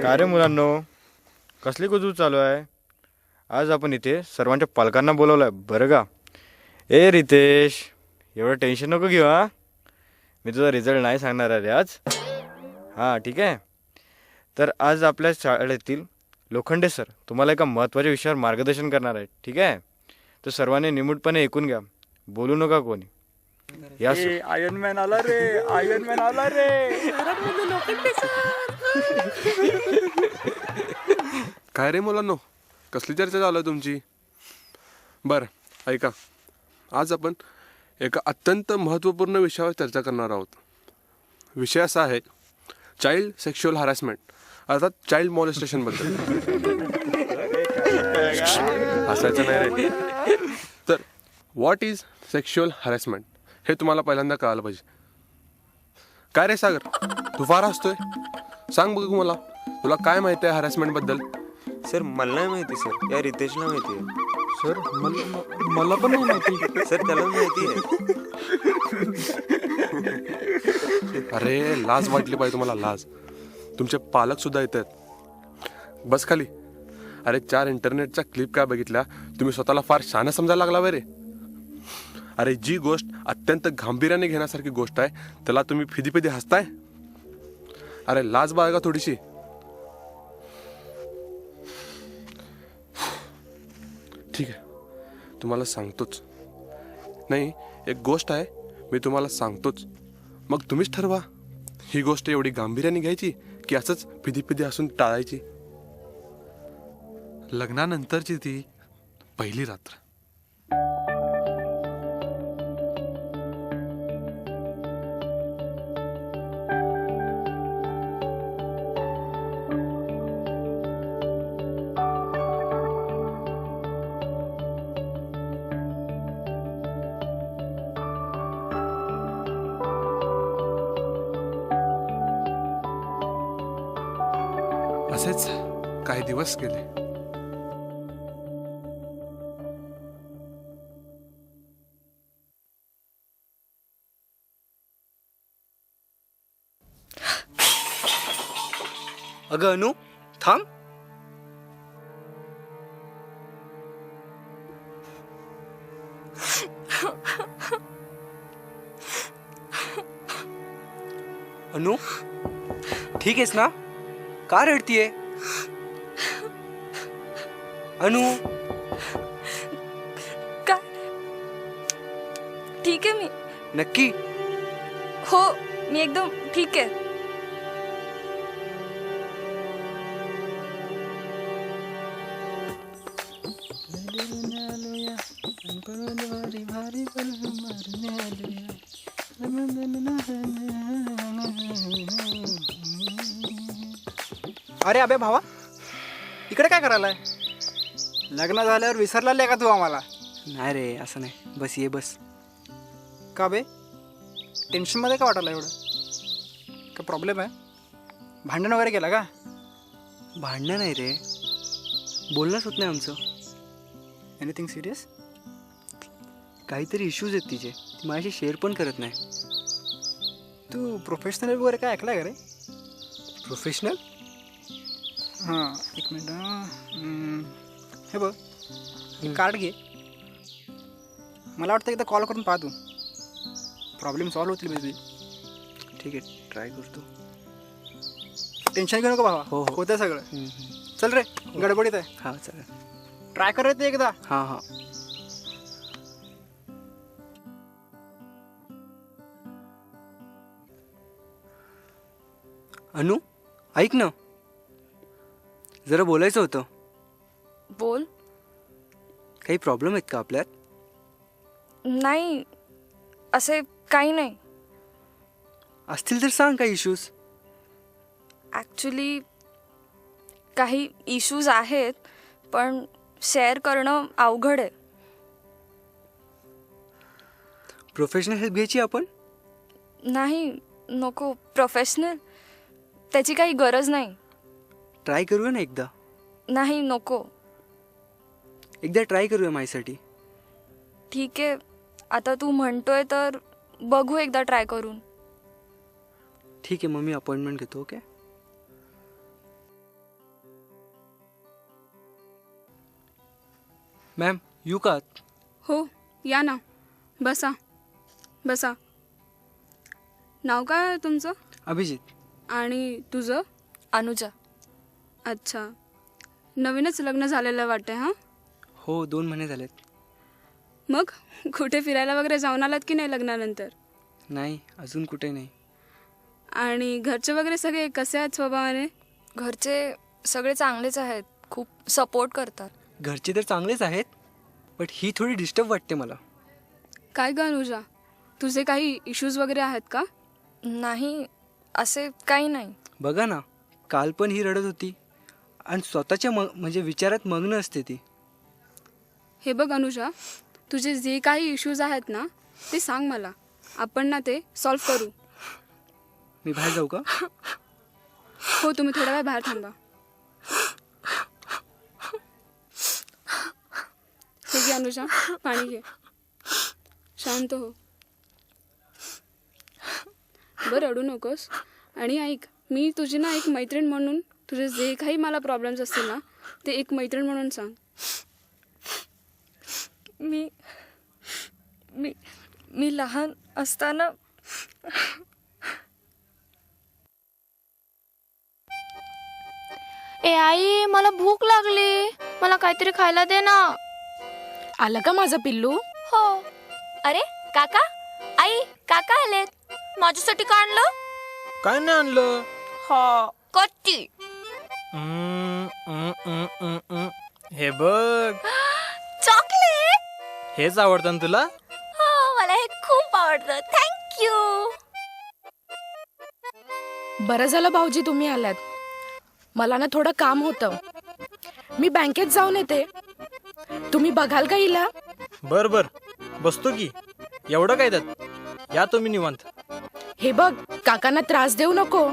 काय रे मुलांनो, कसली कुजबूज चालू आहे? आज आपण इथे सर्वांच्या पालकांना बोलवलं आहे बरं का. ए रितेश, एवढं टेन्शन नको घेऊ. हां, मी तुझा रिझल्ट नाही सांगणार आहे आज. हां ठीक आहे. तर आज आपल्या शाळेतील लोखंडे सर तुम्हाला एका महत्त्वाच्या विषयावर मार्गदर्शन करणार आहे. ठीक आहे, तर सर्वांनी निमूटपणे ऐकून घ्या, बोलू नका कोणी. या आयर्न मॅन आला रे, आयर्न मॅन आला रे. काय रे मुलांनो, कसली चर्चा चालू आहे तुमची? बरं ऐका, आज आपण एका अत्यंत महत्त्वपूर्ण विषयावर चर्चा करणार आहोत. विषय असा आहे चाइल्ड सेक्शुअल हॅरॅसमेंट, अर्थात चाइल्ड मॉलेस्टेशनबद्दल. असायचं नाही रे. तर व्हॉट इज सेक्शुअल हॅरॅसमेंट हे तुम्हाला पहिल्यांदा कळायला पाहिजे. काय रे सागर, तू फार हसतोय, सांग बघू मला, तुला काय माहिती आहे हॅरॅसमेंटबद्दल? सर मला नाही माहिती सर, या रितेशला माहिती आहे. सर मला पण नाही माहिती. सर त्याला माहिती आहे. अरे लाज वाटली पाहिजे तुम्हाला, लाज. तुमचे पालक सुद्धा येतात. बस खाली. अरे 4 इंटरनेटच्या क्लिप काय बघितल्या, तुम्ही स्वतःला फार शहाणा समजायला लागला रे. अरे जी गोष्ट अत्यंत गांभीर्याने घेण्यासारखी गोष्ट आहे, त्याला तुम्ही फिदी हसताय. अरे लाज बाळगा थोडीशी. ठीक आहे, तुम्हाला सांगतोच. नाही, एक गोष्ट आहे, मी तुम्हाला सांगतोच, मग तुम्हीच ठरवा ही गोष्ट एवढी गांभीर्याने घ्यायची की असंच फिदी हसून टाळायची. लग्नानंतरची ती पहिली रात्र. असेच काही दिवस गेले. अगं अनु, थांब. अनु, ठीक आहेस ना? का रडतीये? अनु, काय? ठीक आहे मी. नक्की? हो, मी एकदम ठीक आहे. अरे अबे भावा, इकडे काय करायलाय? लग्न झाल्यावर विसरला का तू आम्हाला? नाही रे, असं नाही. बस ये बस. का बे, टेन्शनमध्ये का वाटायला एवढं? का प्रॉब्लेम आहे? भांडण वगैरे केलं का? भांडणं नाही रे, बोलणंच होत नाही आमचं. Anything serious? काहीतरी इश्यूज आहेत तिचे, ती माझ्याशी शेअर पण करत नाही. तू प्रोफेशनल वगैरे काय ऐकलं का रे? प्रोफेशनल? हां, एक मिनिट. हे बघ, एक कार्ड घे. मला वाटतं एकदा कॉल करून पाहा तू, प्रॉब्लेम सॉल्व्ह होतील बेबी. ठीक आहे, ट्राय करतो. टेन्शन घेऊ नको भावा. हो. होतं सगळं. चल रे, गडबडीत आहे. हां चालेल. ट्राय कर रे ते एकदा. हां हां. अनु, ऐक ना, जरा बोलायचं होतं. बोल. काही प्रॉब्लेम आहेत का आपल्यात? नाही, असे काही नाही. असतील तर सांग काही इश्यूज. ॲक्च्युली काही इश्यूज आहेत, पण शेअर करणं अवघड आहे. प्रोफेशनल हेल्प घ्यायची आपण? नाही, नको. प्रोफेशनल त्याची काही गरज नाही. ट्राय करूया ना एकदा. नाही, नको. एकदा ट्राय करूया माझ्यासाठी. ठीक आहे, आता तू म्हणतोय तर बघू एकदा ट्राय करून. ठीक आहे, मग मी अपॉइंटमेंट घेतो. ओके. मॅम येऊ का? हो या ना, बसा बसा. नाव काय आहे तुमचं अभिजित. आणि तुझं? अनुजा. अच्छा, नवीनच लग्न झालेलं वाटतं. हां, हो 2 महिने झालेत. मग कुठे फिरायला वगैरे जाऊन आलात की नाही लग्नानंतर? नाही, अजून कुठे नाही. आणि घरचे वगैरे सगळे कसे आहेत स्वभावाने? घरचे सगळे चांगलेच आहेत, खूप सपोर्ट करतात. घरचे तर चांगलेच आहेत, बट ही थोडी डिस्टर्ब वाटते मला. काय ग अनुजा, तुझे काही इश्यूज वगैरे आहेत का? नाही, असे काही नाही. बघा ना, काल पण ही रडत होती आणि स्वतःच्या म्हणजे विचारात मग्न असते ती. हे बघ अनुजा, तुझे जे काही इश्यूज आहेत ना ते सांग मला, आपण ना ते सॉल्व्ह करू. मी बाहेर जाऊ का? हो, तुम्ही थोडा वेळ बाहेर थांबा. हे घे अनुजा, पाणी घे, शांत हो. बरं, रडू नकोस. आणि ऐक, मी तुझी ना एक मैत्रीण म्हणून तुझे जे काही मला प्रॉब्लेम्स असतील ना ते एक मैत्रीण म्हणून सांग. मी मी मी लहान असताना ए आई, मला भूक लागली, मला काहीतरी खायला दे ना. आलं का माझं पिल्लू? हो. अरे काका, आई, काका आलेत. माझ्यासाठी का आणलं? काय नाही आणलं. हो, कच्ची. हे बघ, चॉकलेट. हेच आवडतं ना तुला? हो, मला हे खूप आवडतं. थँक्यू. बरं झालं भाऊजी तुम्ही आलात. मला ना थोडं काम होतं, मी बँकेत जाऊन येते. तुम्ही बघाल का हिला? बर बर, बसतो की. एवढं काय त्यात, या तुम्ही निवांत. हे बघ, काकांना त्रास देऊ नको.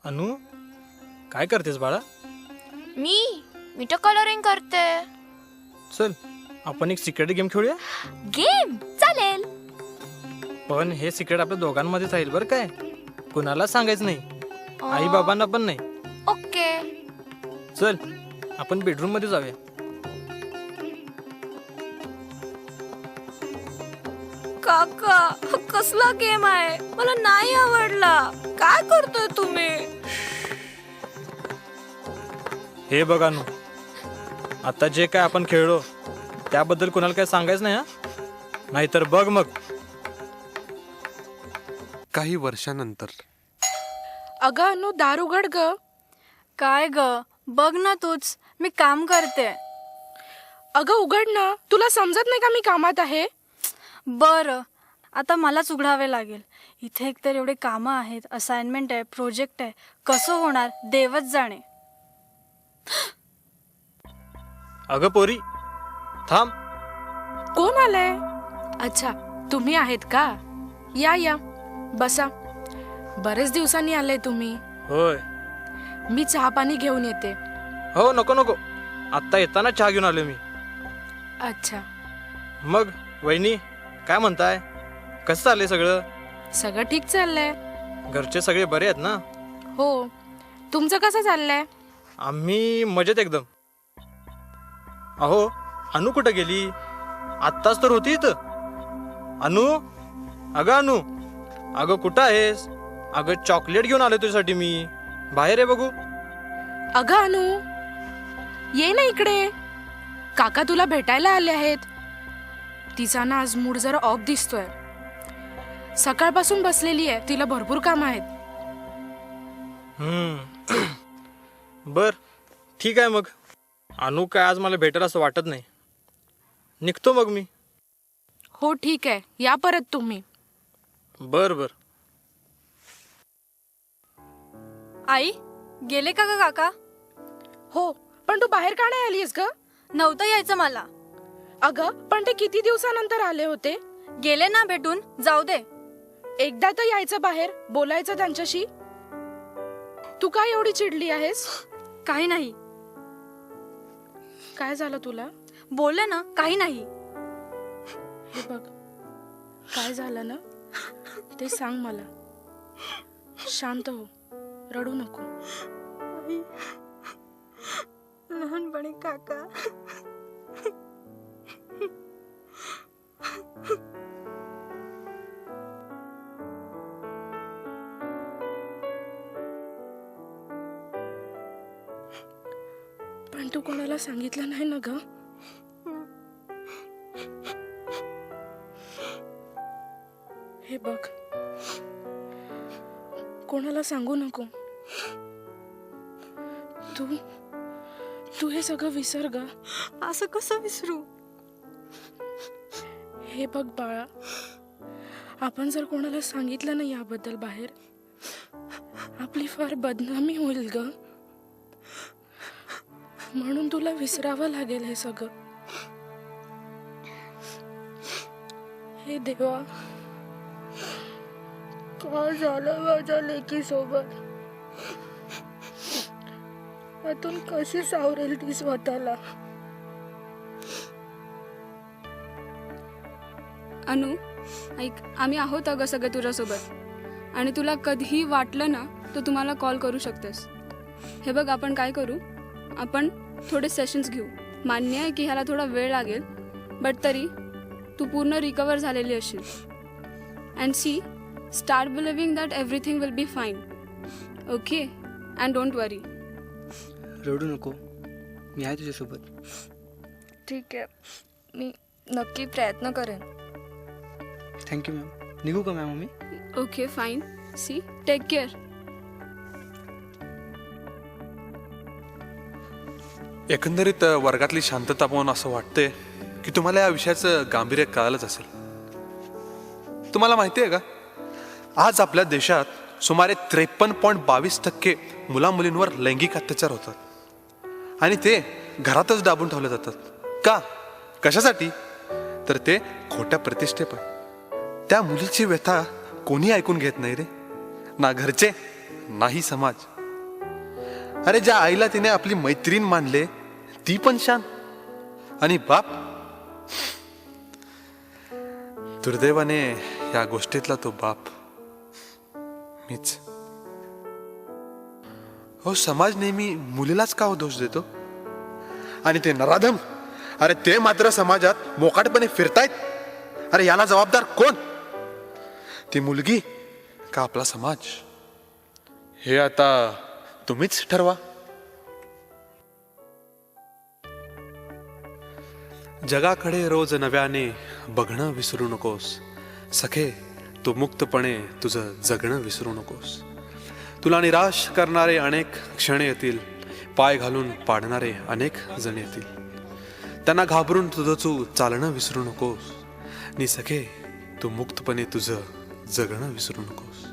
अनु, काय करतेस बाळा? मी तर कलरिंग करते. चल, आपण एक सिक्रेट गेम खेळूया. गेम चालेल. पण हे सिक्रेट आपल्या दोघांमध्येच राहील बरं काय, कुणाला सांगायचं नाही, आई बाबांना पण नाही. ओके. चल, आपण बेडरूम मध्ये जाऊया. काका, हा कसला गेम आहे? मला नाही आवडला. काय करतोय तुम्ही? हे बघ अनु, आता जे काय आपण खेळलो त्याबद्दल कुणाला काय सांगायचं नाही, हा? नाहीतर बघ मग. काही वर्षानंतर. अगं अनु, दार उघड ग. काय ग, बघ ना तूच, मी काम करते. अगं उघड ना, तुला समजत नाही का मी कामात आहे? बरं, आता मलाच उघडावे लागेल. इथे एकतर एवढे कामं आहेत, असाइनमेंट आहे, प्रोजेक्ट आहे, कसं होणार देवच जाणे. अगं पोरी, थांब. कोण आलंय? अच्छा, तुम्ही आहेत का? या या, बसा. बरेच दिवसांनी आले तुम्ही. होय. मी चहा पाणी घेऊन येते. हो, नको नको, आत्ता येताना चहा घेऊन आलो मी. अच्छा. मग वहिनी, काय म्हणताय? कसं चाललंय सगळं? सगळं ठीक चाललंय. घरचे सगळे बरे आहेत ना? हो, तुमचं कसं चाललंय? आम्ही मजेत एकदम. अहो, अनु कुठं गेली? आत्ताच तर होती इथं. अनु, अगं अनु, अगं कुठं आहेस? अगं चॉकलेट घेऊन आलो तुझ्यासाठी मी. बाहेर आहे बघू. अगं अनु, ये ना इकडे. काका तुला भेटायला आले आहेत. तिचा ना आज मूड जरा ऑफ दिसतोय. सकाळपासून बसलेली आहे, तिला भरपूर काम आहेत. बर, ठीक आहे मग. अनु काय आज मला भेटेल असं वाटत नाही. निघतो मग मी. हो ठीक आहे, या परत तुम्ही. बर बर. आई, गेले का ग काका? हो, पण तू बाहेर का नाही आलीस ग? नव्हतं यायचं मला. अगं, पण ते किती दिवसानंतर आले होते. गेले ना भेटून, जाऊ दे. एकदा तर यायचं बाहेर, बोलायचं त्यांच्याशी. तू काय एवढी चिडली आहेस? काही नाही. काय झालं तुला? बोलले ना काही नाही. हे बघ, काय झालं ना ते सांग मला. शांत हो, रडू नको. लहानपणी काका पण तू कोणाला सांगितलं नाही ना ग? हे बघ, कोणाला सांगू नको. तू तू हे सगळं विसर ग. असं कसं विसरू? हे बघ बाळा, आपण जर कोणाला सांगितलं नाही याबद्दल बाहेर, आपली फार बदनामी होईल ग. म्हणून तुला विसरावं लागेल हे सगळं. हे देवा, काय झालं माझ्या लेकी सोबत? आतून कशी सावरेल ती स्वतःला? अनु, ऐक, आम्ही आहोत अगं सगळे तुझ्यासोबत. आणि तुला कधीही वाटलं ना तर तुम्हाला कॉल करू शकतेस. हे बघ, आपण काय करू, आपण थोडे सेशन्स घेऊ. मान्य आहे की ह्याला थोडा वेळ लागेल, बट तरी तू पूर्ण रिकवर झालेली असशील. And see, start believing that everything will be fine. Okay, and don't worry. रडू नको, मी आहे तुझ्यासोबत. ठीक आहे, मी नक्की प्रयत्न करेन. Thank you ma'am. निघू का मॅम आम्ही? Okay, fine. See, take care. एकंदरीत वर्गातली शांतता पाहून असं वाटतंय की तुम्हाला या विषयाचं गांभीर्य कळालंच असेल. तुम्हाला माहिती आहे का, आज आपल्या देशात सुमारे 53.22% मुलामुलींवर लैंगिक अत्याचार होतात. आणि ते घरातच दाबून ठेवले जातात. का? कशासाठी? तर ते खोट्या प्रतिष्ठेपण. त्या मुलीची व्यथा कोणी ऐकून घेत नाही रे, ना घरचे नाही समाज. अरे, ज्या आईला तिने आपली मैत्रीण मानले ती पण शान, आणि बाप दुर्दैवाने या गोष्टीतला तो बाप मीच. हो, समाज नेहमी मुलीलाच का हो दोष देतो? आणि ते नराधम, अरे ते मात्र समाजात मोकाटपणे फिरतायत. अरे याला जबाबदार कोण? ती मुलगी का आपला समाज? हे आता तुम्हीच ठरवा. जगाकडे रोज नव्याने बघणं विसरू नकोस सखे. तू मुक्तपणे तुझं जगणं विसरू नकोस. तुला निराश करणारे अनेक क्षण येतील, पाय घालून पाडणारे अनेक जण येतील. त्यांना घाबरून तुझं तू चालणं विसरू नकोस. नि सखे, तू मुक्तपणे तुझं जगणं विसरू नकोस.